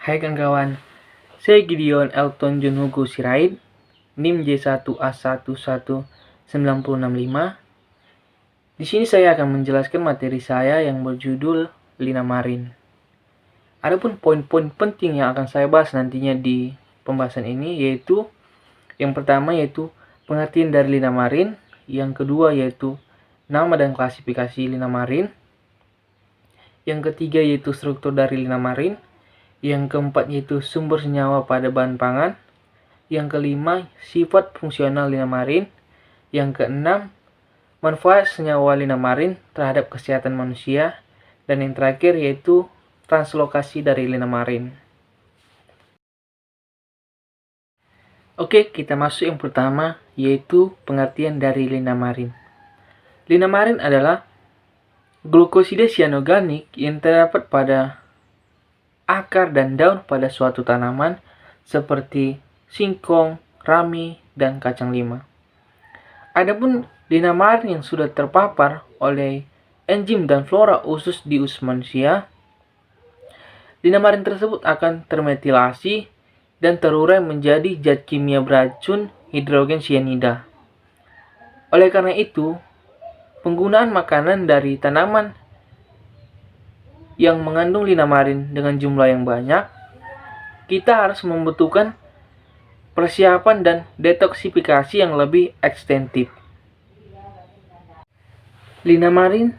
Hai kawan-kawan, saya Gideon Elton John Hugo Sirait, NIM J1A11965. Di sini saya akan menjelaskan materi saya yang berjudul Linamarin. Adapun poin-poin penting yang akan saya bahas nantinya di pembahasan ini yaitu yang pertama yaitu pengertian dari Linamarin, yang kedua yaitu nama dan klasifikasi Linamarin, yang ketiga yaitu struktur dari Linamarin, yang keempat yaitu sumber senyawa pada bahan pangan, yang kelima sifat fungsional Linamarin, yang keenam manfaat senyawa Linamarin terhadap kesehatan manusia, dan yang terakhir yaitu translokasi dari Linamarin. Oke, kita masuk yang pertama yaitu pengertian dari Linamarin. Linamarin adalah glukosida sianorganik yang terdapat pada akar dan daun pada suatu tanaman seperti singkong, rami, dan kacang lima. Adapun Linamarin yang sudah terpapar oleh enzim dan flora usus di usus manusia, Linamarin tersebut akan termetilasi dan terurai menjadi zat kimia beracun hidrogen sianida. Oleh karena itu, penggunaan makanan dari tanaman yang mengandung Linamarin dengan jumlah yang banyak, kita harus membutuhkan persiapan dan detoksifikasi yang lebih ekstensif. Linamarin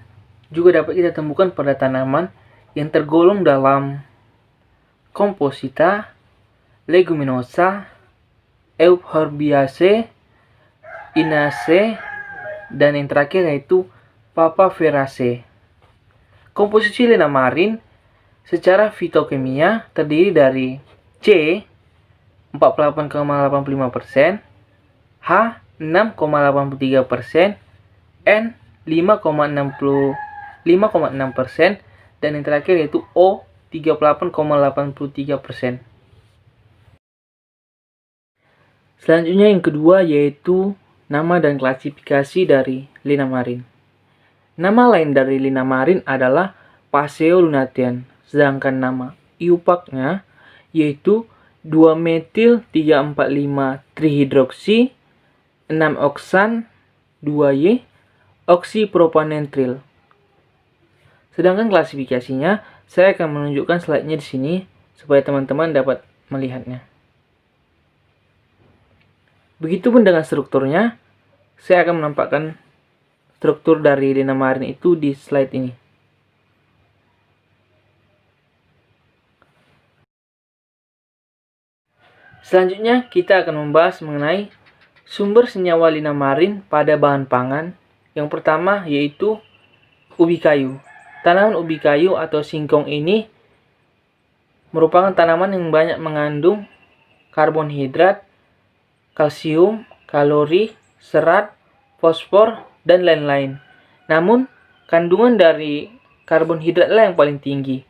juga dapat kita temukan pada tanaman yang tergolong dalam Composita, Leguminosa, Euphorbiaceae, Inaceae, dan yang terakhir yaitu Papaveraceae. Komposisi Linamarin secara fitokimia terdiri dari C 48,85%, H 6,83%, N 5,6%, dan yang terakhir yaitu O 38,83%. Selanjutnya yang kedua yaitu nama dan klasifikasi dari Linamarin. Nama lain dari Linamarin adalah Paseo lunatean, sedangkan nama IUPAC-nya yaitu 2-metil-3,45-trihidroksi 6-oksan 2Y oksipropanentril. Sedangkan klasifikasinya saya akan menunjukkan slide-nya di sini supaya teman-teman dapat melihatnya. Begitupun dengan strukturnya, saya akan menampakkan struktur dari Linamarin itu di slide ini. Selanjutnya kita akan membahas mengenai sumber senyawa Linamarin pada bahan pangan. Yang pertama yaitu ubi kayu. Tanaman ubi kayu atau singkong ini merupakan tanaman yang banyak mengandung karbohidrat, kalsium, kalori, serat, fosfor, dan lain-lain. Namun, kandungan dari karbohidratlah yang paling tinggi.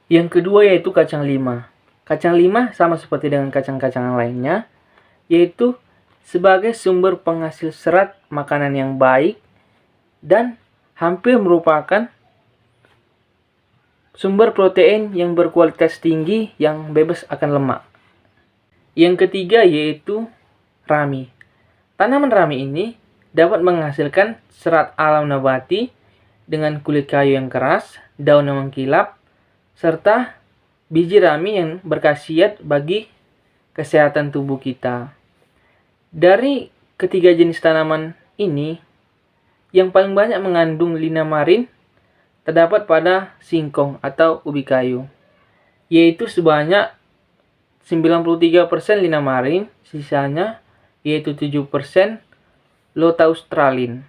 Yang kedua yaitu kacang lima. Kacang lima sama seperti dengan kacang-kacangan lainnya, yaitu sebagai sumber penghasil serat makanan yang baik dan hampir merupakan sumber protein yang berkualitas tinggi yang bebas akan lemak. Yang ketiga yaitu rami. Tanaman rami ini dapat menghasilkan serat alam nabati dengan kulit kayu yang keras, daun yang mengkilap, serta biji rami yang berkhasiat bagi kesehatan tubuh kita. Dari ketiga jenis tanaman ini, yang paling banyak mengandung Linamarin terdapat pada singkong atau ubi kayu, yaitu sebanyak 93% Linamarin, sisanya yaitu 7% Lotaustralin.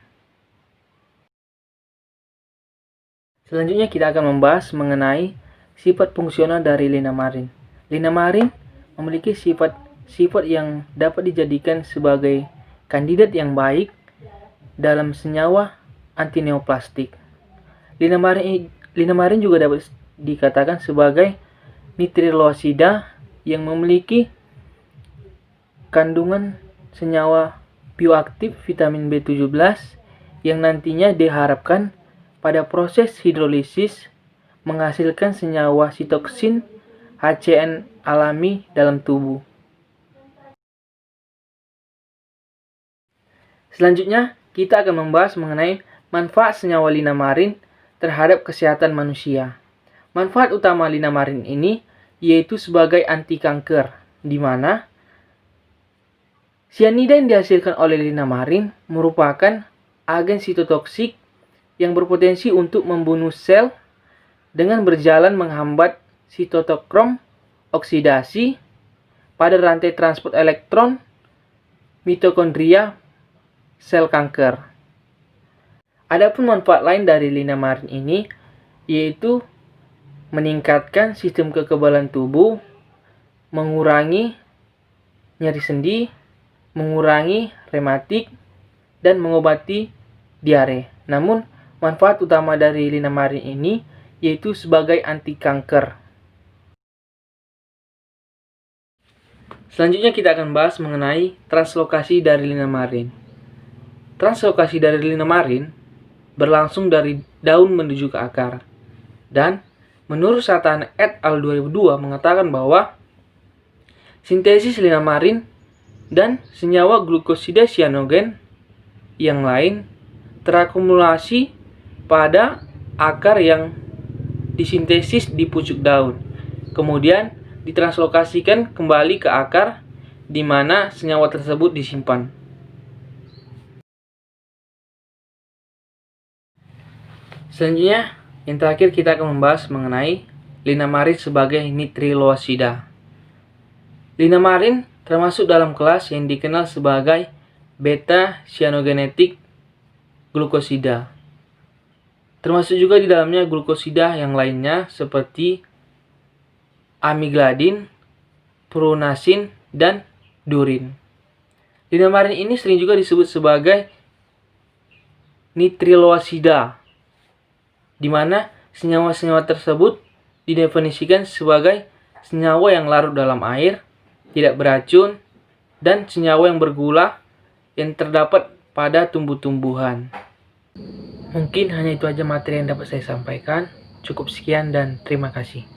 Selanjutnya kita akan membahas mengenai sifat fungsional dari Linamarin. Linamarin memiliki sifat yang dapat dijadikan sebagai kandidat yang baik dalam senyawa antineoplastik. Linamarin juga dapat dikatakan sebagai nitriloasida yang memiliki kandungan senyawa bioaktif vitamin B17 yang nantinya diharapkan pada proses hidrolisis menghasilkan senyawa sitoksin HCN alami dalam tubuh. Selanjutnya, kita akan membahas mengenai manfaat senyawa linamarin terhadap kesehatan manusia. Manfaat utama linamarin ini yaitu sebagai anti kanker, di mana sianida yang dihasilkan oleh linamarin merupakan agen sitotoksik yang berpotensi untuk membunuh sel dengan berjalan menghambat sitokrom oksidasi pada rantai transport elektron mitokondria sel kanker. Adapun manfaat lain dari linamarin ini yaitu meningkatkan sistem kekebalan tubuh, mengurangi nyeri sendi, mengurangi rematik, dan mengobati diare. Namun, manfaat utama dari linamarin ini yaitu sebagai anti kanker. Selanjutnya kita akan bahas mengenai translokasi dari linamarin. Translokasi dari linamarin berlangsung dari daun menuju ke akar. Dan menurut Satana et al. 2002 mengatakan bahwa sintesis linamarin dan senyawa glukosida sianogen yang lain terakumulasi pada akar yang disintesis di pucuk daun. Kemudian ditranslokasikan kembali ke akar di mana senyawa tersebut disimpan. Selanjutnya, yang terakhir kita akan membahas mengenai linamarin sebagai nitriloasida. Linamarin termasuk dalam kelas yang dikenal sebagai beta cyanogenetic glukosida. Termasuk juga di dalamnya glukosida yang lainnya seperti amigdalin, prunasin, dan durin. Linamarin ini sering juga disebut sebagai nitriloasida, di mana senyawa-senyawa tersebut didefinisikan sebagai senyawa yang larut dalam air, tidak beracun, dan senyawa yang bergula yang terdapat pada tumbuh-tumbuhan. Mungkin hanya itu aja materi yang dapat saya sampaikan. Cukup sekian dan terima kasih.